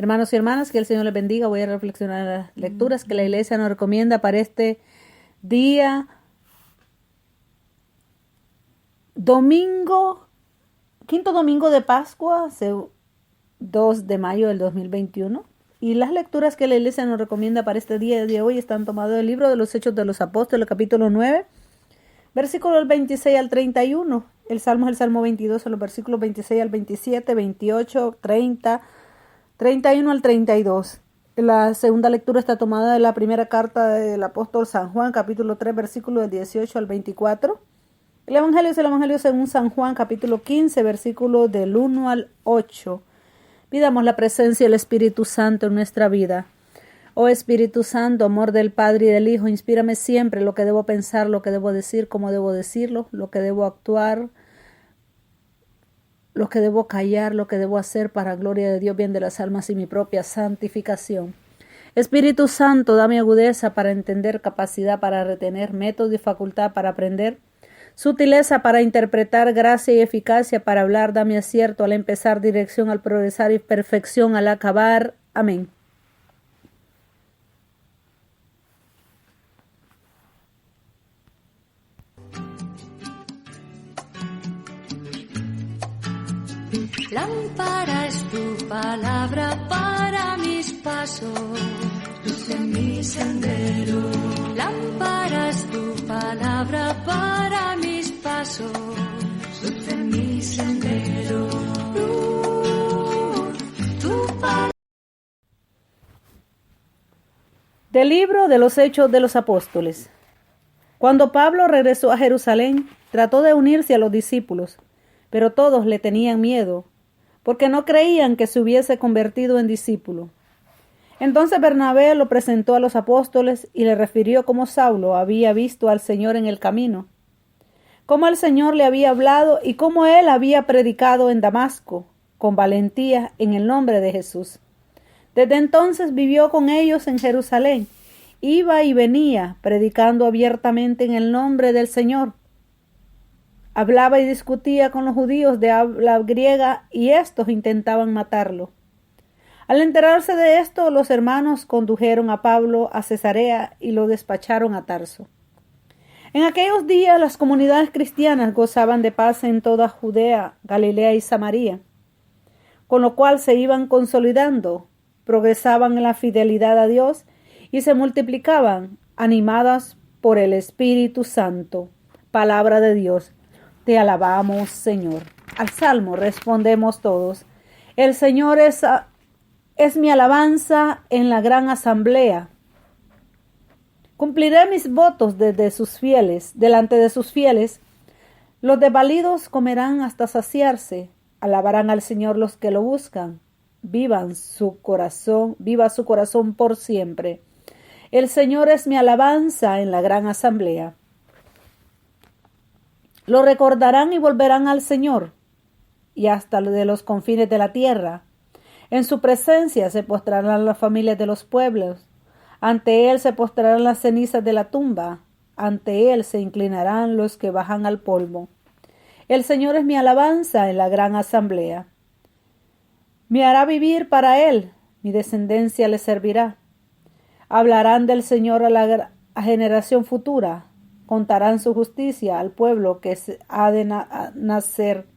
Hermanos y hermanas, que el Señor les bendiga. Voy a reflexionar en las lecturas que la iglesia nos recomienda para este día domingo, quinto domingo de Pascua, 2 de mayo del 2021. Y las lecturas que la iglesia nos recomienda para este día de hoy están tomadas del libro de los Hechos de los Apóstoles, capítulo 9, versículos 26 al 31. El Salmo es el Salmo 22, los versículos 26 al 27, 28, 30, 31 al 32. La segunda lectura está tomada de la primera carta del apóstol San Juan, capítulo 3, versículos del 18 al 24. El Evangelio es el Evangelio según San Juan, capítulo 15, versículos del 1 al 8. Pidamos la presencia del Espíritu Santo en nuestra vida. Oh Espíritu Santo, amor del Padre y del Hijo, inspírame siempre lo que debo pensar, lo que debo decir, cómo debo decirlo, lo que debo actuar, lo que debo callar, lo que debo hacer para gloria de Dios, bien de las almas y mi propia santificación. Espíritu Santo, dame agudeza para entender, capacidad para retener, método y facultad para aprender, sutileza para interpretar, gracia y eficacia para hablar, dame acierto al empezar, dirección al progresar y perfección al acabar. Amén. Lámpara es tu palabra para mis pasos, luz en mi sendero. Lámpara es tu palabra para mis pasos, luz en mi sendero. Tu palabra. Del libro de los Hechos de los Apóstoles. Cuando Pablo regresó a Jerusalén, trató de unirse a los discípulos, pero todos le tenían miedo, porque no creían que se hubiese convertido en discípulo. Entonces Bernabé lo presentó a los apóstoles y le refirió cómo Saulo había visto al Señor en el camino, cómo el Señor le había hablado y cómo él había predicado en Damasco, con valentía en el nombre de Jesús. Desde entonces vivió con ellos en Jerusalén, iba y venía predicando abiertamente en el nombre del Señor. Hablaba y discutía con los judíos de habla griega y estos intentaban matarlo. Al enterarse de esto, los hermanos condujeron a Pablo a Cesarea y lo despacharon a Tarso. En aquellos días las comunidades cristianas gozaban de paz en toda Judea, Galilea y Samaria, con lo cual se iban consolidando, progresaban en la fidelidad a Dios y se multiplicaban, animadas por el Espíritu Santo. Palabra de Dios. Te alabamos, Señor. Al salmo respondemos todos. El Señor es mi alabanza en la gran asamblea. Cumpliré mis votos delante de sus fieles. Los desvalidos comerán hasta saciarse. Alabarán al Señor los que lo buscan. Viva su corazón por siempre. El Señor es mi alabanza en la gran asamblea. Lo recordarán y volverán al Señor, y hasta de los confines de la tierra. En su presencia se postrarán las familias de los pueblos. Ante él se postrarán las cenizas de la tumba. Ante él se inclinarán los que bajan al polvo. El Señor es mi alabanza en la gran asamblea. Me hará vivir para él, mi descendencia le servirá. Hablarán del Señor a la generación futura. Contarán su justicia al pueblo que ha de nacer,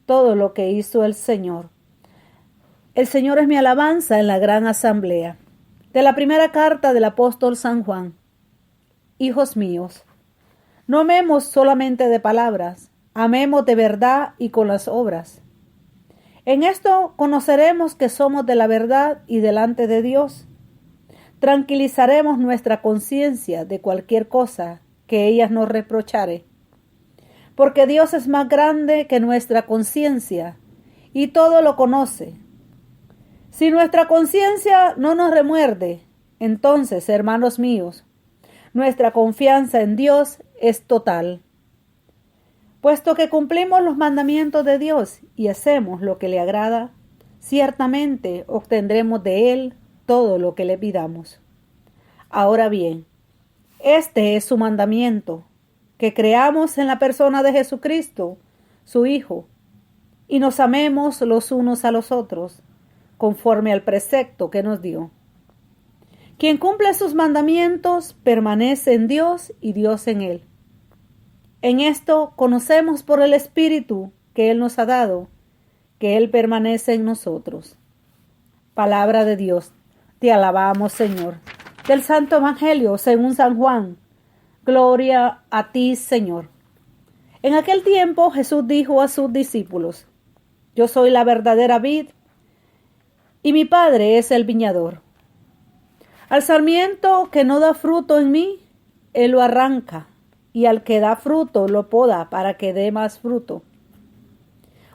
todo lo que hizo el Señor. El Señor es mi alabanza en la gran asamblea. De la primera carta del apóstol San Juan. Hijos míos, no amemos solamente de palabras, amemos de verdad y con las obras. En esto conoceremos que somos de la verdad y delante de Dios. Tranquilizaremos nuestra conciencia de cualquier cosa que ellas nos reprochare, porque Dios es más grande que nuestra conciencia y todo lo conoce. Si nuestra conciencia no nos remuerde, entonces, hermanos míos, nuestra confianza en Dios es total. Puesto que cumplimos los mandamientos de Dios y hacemos lo que le agrada, ciertamente obtendremos de Él todo lo que le pidamos. Ahora bien, este es su mandamiento, que creamos en la persona de Jesucristo, su Hijo, y nos amemos los unos a los otros, conforme al precepto que nos dio. Quien cumple sus mandamientos permanece en Dios y Dios en él. En esto conocemos por el Espíritu que Él nos ha dado, que Él permanece en nosotros. Palabra de Dios, te alabamos, Señor. Del Santo Evangelio según San Juan. Gloria a ti, Señor. En aquel tiempo Jesús dijo a sus discípulos: Yo soy la verdadera vid, y mi Padre es el viñador. Al sarmiento que no da fruto en mí, Él lo arranca, y al que da fruto lo poda para que dé más fruto.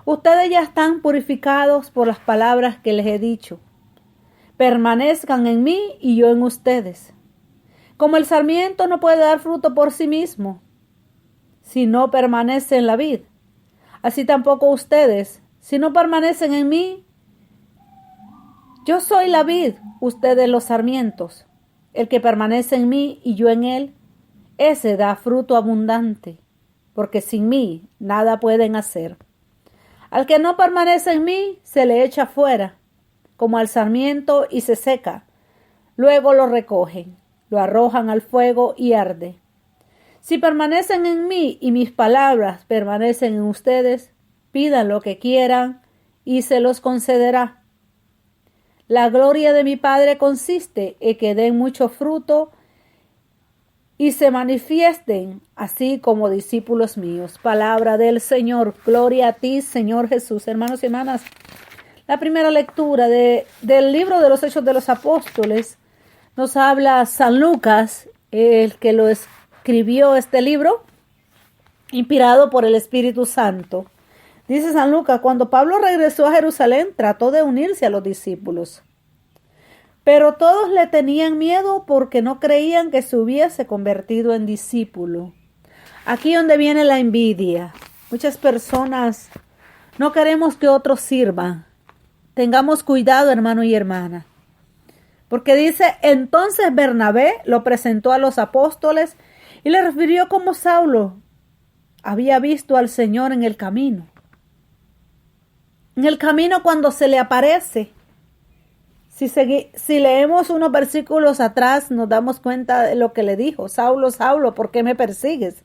Ustedes ya están purificados por las palabras que les he dicho. Permanezcan en mí y yo en ustedes. Como el sarmiento no puede dar fruto por sí mismo, si no permanece en la vid, así tampoco ustedes, si no permanecen en mí. Yo soy la vid, ustedes los sarmientos. El que permanece en mí y yo en él, ese da fruto abundante, porque sin mí nada pueden hacer. Al que no permanece en mí, se le echa fuera, como al sarmiento, y se seca. Luego lo recogen, lo arrojan al fuego y arde. Si permanecen en mí y mis palabras permanecen en ustedes, pidan lo que quieran y se los concederá. La gloria de mi Padre consiste en que den mucho fruto y se manifiesten así como discípulos míos. Palabra del Señor. Gloria a ti, Señor Jesús. Hermanos y hermanas, la primera lectura del libro de los Hechos de los Apóstoles nos habla San Lucas, el que lo escribió este libro, inspirado por el Espíritu Santo. Dice San Lucas: cuando Pablo regresó a Jerusalén, trató de unirse a los discípulos, pero todos le tenían miedo porque no creían que se hubiese convertido en discípulo. Aquí donde viene la envidia. Muchas personas no queremos que otros sirvan. Tengamos cuidado, hermano y hermana. Porque dice: entonces Bernabé lo presentó a los apóstoles y le refirió cómo Saulo había visto al Señor en el camino. En el camino, cuando se le aparece. Si leemos unos versículos atrás, nos damos cuenta de lo que le dijo: Saulo, Saulo, ¿por qué me persigues?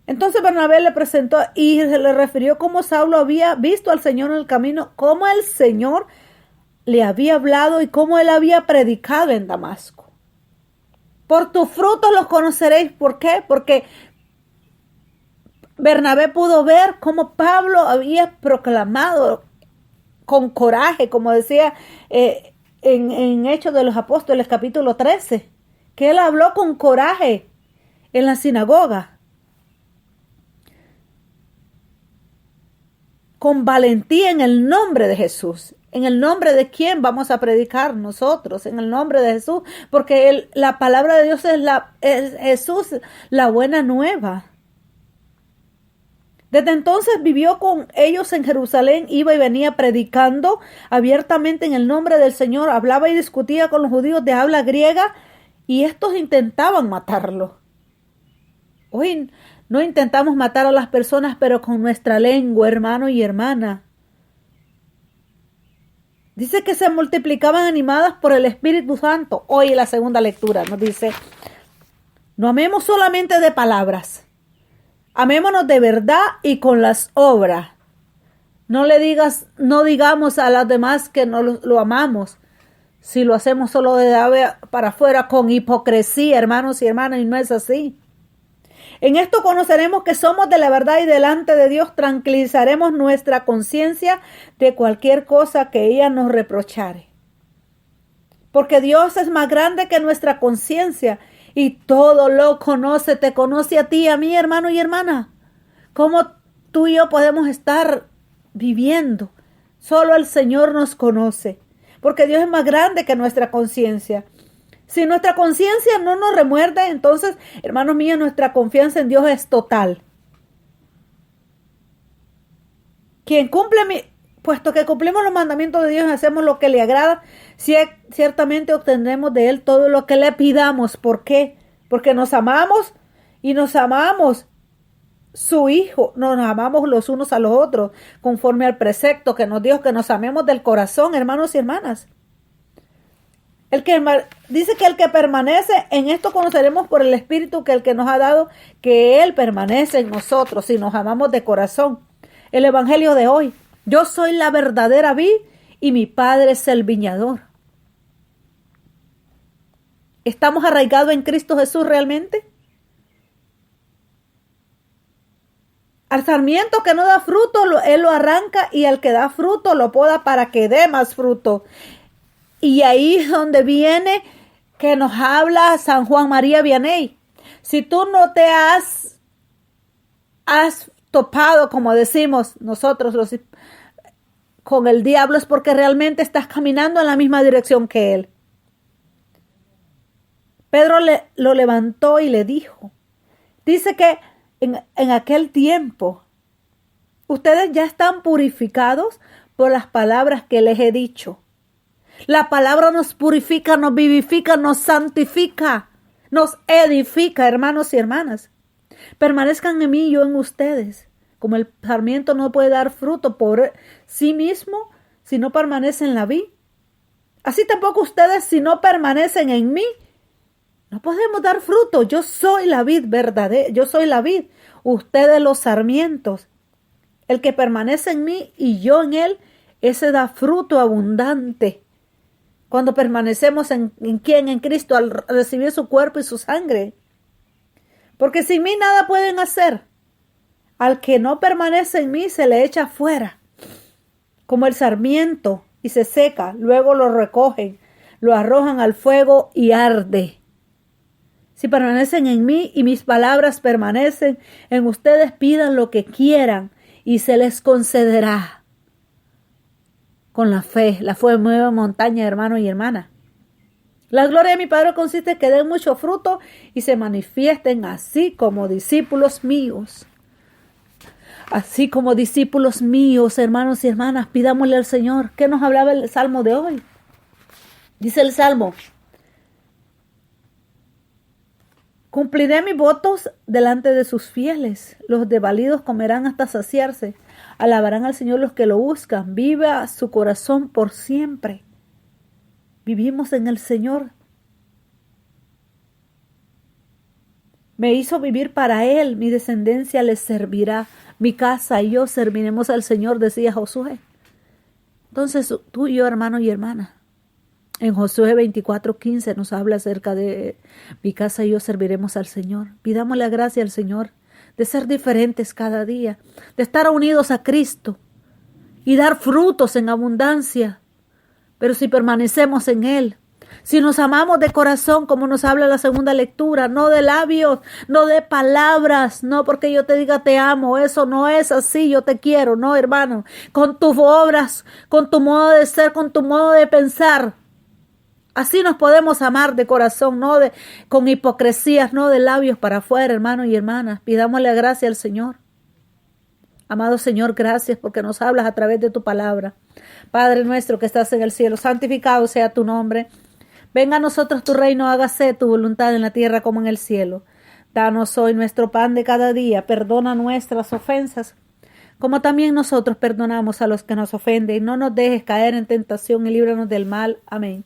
Entonces Bernabé le presentó y se le refirió cómo Saulo había visto al Señor en el camino, cómo el Señor le había hablado y cómo él había predicado en Damasco. Por tus frutos los conoceréis. ¿Por qué? Porque Bernabé pudo ver cómo Pablo había proclamado con coraje, como decía en Hechos de los Apóstoles capítulo 13, que él habló con coraje en la sinagoga, con valentía en el nombre de Jesús. ¿En el nombre de quién vamos a predicar nosotros? En el nombre de Jesús, porque la palabra de Dios es Jesús, la buena nueva. Desde entonces vivió con ellos en Jerusalén, iba y venía predicando abiertamente en el nombre del Señor, hablaba y discutía con los judíos de habla griega y estos intentaban matarlo. Hoy no intentamos matar a las personas, pero con nuestra lengua, hermano y hermana. Dice que se multiplicaban animadas por el Espíritu Santo. Hoy en la segunda lectura nos dice: no amemos solamente de palabras. Amémonos de verdad y con las obras. No digamos a los demás que no lo amamos. Si lo hacemos solo de para afuera con hipocresía, hermanos y hermanas, y no es así. En esto conoceremos que somos de la verdad y delante de Dios tranquilizaremos nuestra conciencia de cualquier cosa que ella nos reprochare. Porque Dios es más grande que nuestra conciencia y todo lo conoce, te conoce a ti, a mí, hermano y hermana. ¿Cómo tú y yo podemos estar viviendo? Solo el Señor nos conoce, porque Dios es más grande que nuestra conciencia. Si nuestra conciencia no nos remuerde, entonces, hermanos míos, nuestra confianza en Dios es total. Puesto que cumplimos los mandamientos de Dios y hacemos lo que le agrada, ciertamente obtendremos de Él todo lo que le pidamos. ¿Por qué? Porque nos amamos y nos amamos su Hijo, nos amamos los unos a los otros, conforme al precepto que nos dio, que nos amemos del corazón, hermanos y hermanas. Dice que el que permanece en esto conoceremos por el Espíritu que el que nos ha dado, que Él permanece en nosotros si nos amamos de corazón. El Evangelio de hoy: yo soy la verdadera vid y mi Padre es el viñador. ¿Estamos arraigados en Cristo Jesús realmente? Al sarmiento que no da fruto, Él lo arranca, y al que da fruto lo poda para que dé más fruto. Y ahí es donde viene que nos habla San Juan María Vianney. Si tú no te has topado, como decimos nosotros, con el diablo, es porque realmente estás caminando en la misma dirección que él. Pedro lo levantó y le dijo. Dice que en aquel tiempo ustedes ya están purificados por las palabras que les he dicho. La palabra nos purifica, nos vivifica, nos santifica, nos edifica, hermanos y hermanas. Permanezcan en mí y yo en ustedes. Como el sarmiento no puede dar fruto por sí mismo si no permanece en la vid, así tampoco ustedes si no permanecen en mí no podemos dar fruto. Yo soy la vid verdadera, yo soy la vid, ustedes los sarmientos. El que permanece en mí y yo en él, ese da fruto abundante. Cuando permanecemos en quién, en Cristo, al recibir su cuerpo y su sangre. Porque sin mí nada pueden hacer. Al que no permanece en mí se le echa fuera, como el sarmiento, y se seca. Luego lo recogen, lo arrojan al fuego y arde. Si permanecen en mí y mis palabras permanecen en ustedes, pidan lo que quieran y se les concederá. Con la fe mueve montaña, hermano y hermana. La gloria de mi Padre consiste en que den mucho fruto y se manifiesten así como discípulos míos. Así como discípulos míos, hermanos y hermanas, pidámosle al Señor. ¿Qué nos hablaba el Salmo de hoy? Dice el Salmo: cumpliré mis votos delante de sus fieles. Los desvalidos comerán hasta saciarse. Alabarán al Señor los que lo buscan. Viva su corazón por siempre. Vivimos en el Señor. Me hizo vivir para Él. Mi descendencia le servirá. Mi casa y yo serviremos al Señor, decía Josué. Entonces tú y yo, hermano y hermana, en Josué 24:15 nos habla acerca de mi casa y yo serviremos al Señor. Pidamos la gracia al Señor de ser diferentes cada día, de estar unidos a Cristo y dar frutos en abundancia. Pero si permanecemos en Él, si nos amamos de corazón, como nos habla la segunda lectura, no de labios, no de palabras, no porque yo te diga te amo, eso no es así, yo te quiero, no, hermano, con tus obras, con tu modo de ser, con tu modo de pensar. Así nos podemos amar de corazón, no con hipocresías, no de labios para afuera, hermanos y hermanas. Pidámosle gracia al Señor. Amado Señor, gracias porque nos hablas a través de tu palabra. Padre nuestro que estás en el cielo, santificado sea tu nombre. Venga a nosotros tu reino, hágase tu voluntad en la tierra como en el cielo. Danos hoy nuestro pan de cada día, perdona nuestras ofensas, como también nosotros perdonamos a los que nos ofenden. No nos dejes caer en tentación y líbranos del mal. Amén.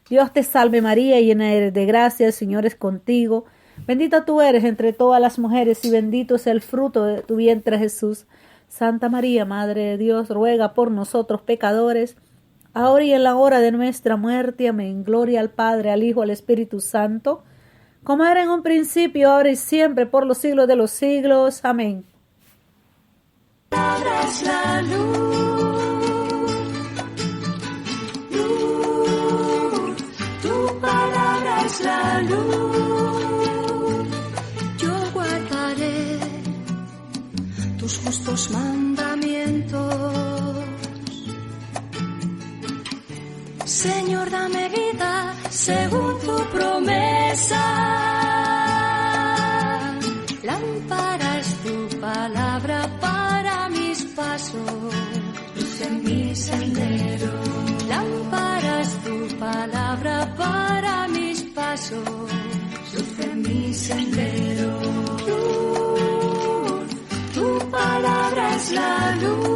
Dios te salve María, llena eres de gracia, el Señor es contigo. Bendita tú eres entre todas las mujeres y bendito es el fruto de tu vientre Jesús. Santa María, Madre de Dios, ruega por nosotros pecadores, ahora y en la hora de nuestra muerte. Amén. Gloria al Padre, al Hijo, al Espíritu Santo, como era en un principio, ahora y siempre, por los siglos de los siglos. Amén. Es la tu palabra es la luz. Yo guardaré tus justos mandamientos. Señor, dame vida según tu promesa. Lámpara es tu palabra para mis pasos, luz en mi sendero. Lámpara es tu palabra para mis pasos, luz en mi sendero. Luz, la luz.